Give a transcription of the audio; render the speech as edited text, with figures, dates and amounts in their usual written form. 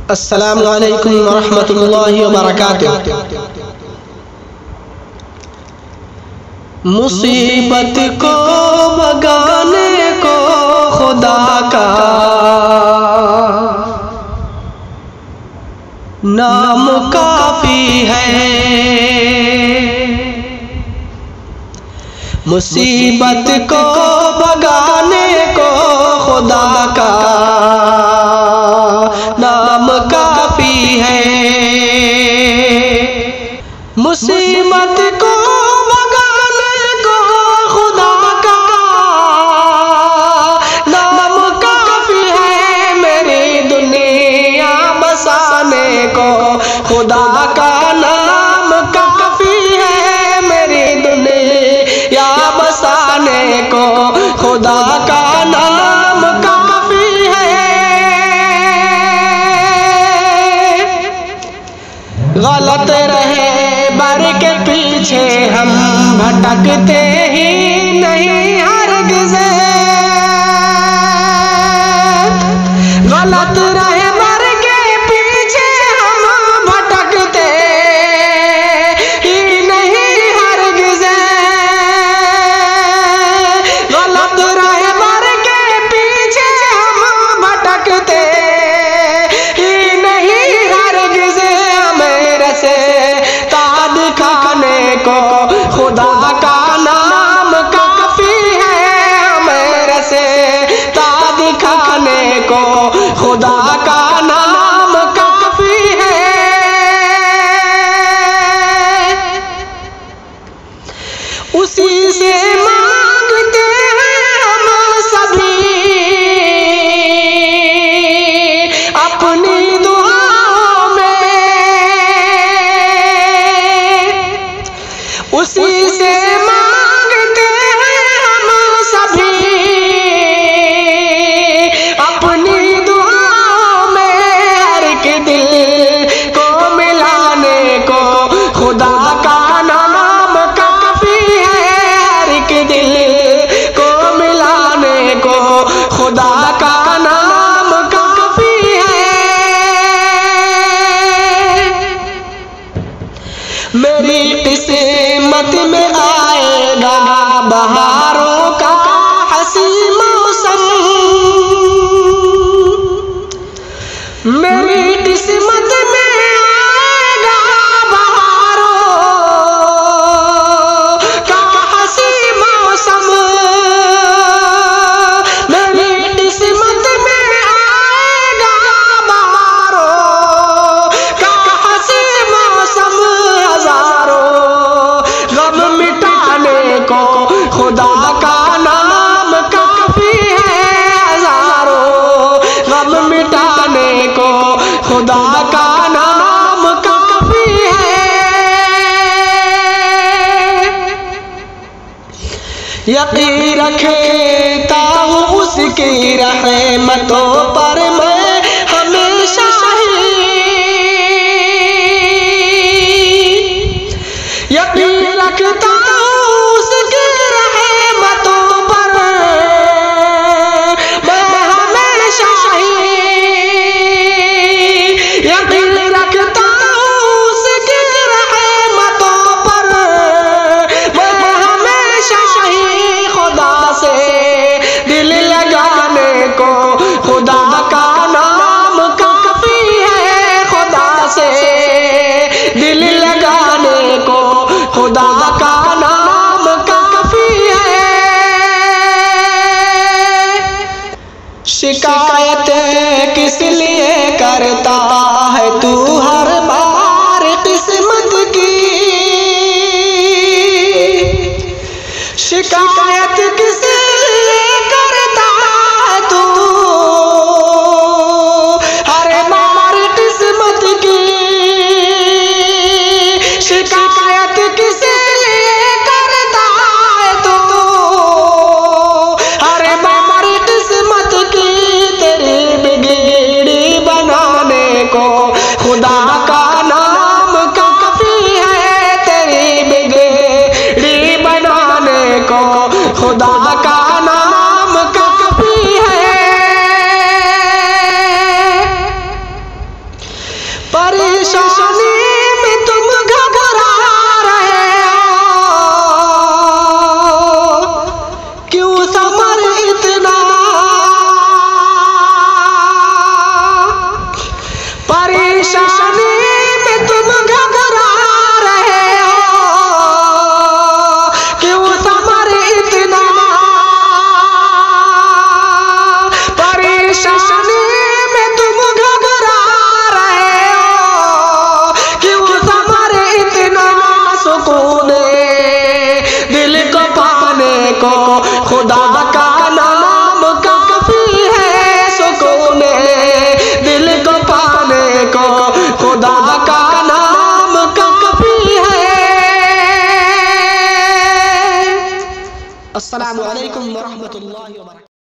अस्सलामु अलैकुम वरहमतुल्लाहि वबरकातुहू। मुसीबत को भगाने को खुदा का नाम काफी है। मुसीबत को भगाने को खुदा का नाम काफी है। मुसीबत को भगाने को खुदा का नाम काफी है। मेरी दुनिया बसाने को खुदा का नाम काफी है। मेरी दुनिया बसाने को खुदा का नाम काफी है। गलत रहे बर के पीछे हम भटकते ही नहीं हरगिज़। गलत रहे बर के पीछे हम भटकते ही नहीं हरगिज़। गलत रहे बर के पीछे हम भटकते ही नहीं हरगिज़। मेरे से दिखाने को खुदा का नाम काफी है। मेरे से दिखाने को खुदा का नाम काफी है। उसी से मांगते हैं हम सभी अपनी दुआओं में। उसी से मांगते हैं हम सभी अपनी दुआओं में। हर एक दिल को मिलाने को खुदा का नाम काफी है। हर एक दिल को मिलाने को खुदा का नाम काफी है। मेरी किस्मत में आएगा बहारों का हसी मौसम। मेरी किस्मत में आएगा बहारों का हसी मौसम। मेरी किस्मत में आएगा बहारों का हसी मौसम। गम मिटाने को खुदा का नाम काफी है। हजारों गम मिटाने को खुदा का नाम काफी है। यकीन रखता हूँ उसकी रहमतों पर मैं हमेशा ही। यकीन रखता हूँ उसकी रहमतों पर मैं हमेशा ही। यकीन रखता हूँ उसकी रहमतों पर मैं हमेशा ही। खुदा से दिल लगाने को खुदा का नाम काफी है। खुदा से दिल लगाने को खुदा का नाम काफी है। शिकायत किस लिए करता है तू हर बार किस्मत की। शिकायत किस लिए करता है तू हर बार किस्मत की। शिकायत किस लिए करता है तू हर बार किस्मत की। तेरी बिगड़ी बनाने को खुदा का नाम काफी है। तेरी बिगड़ी बनाने को सुनिए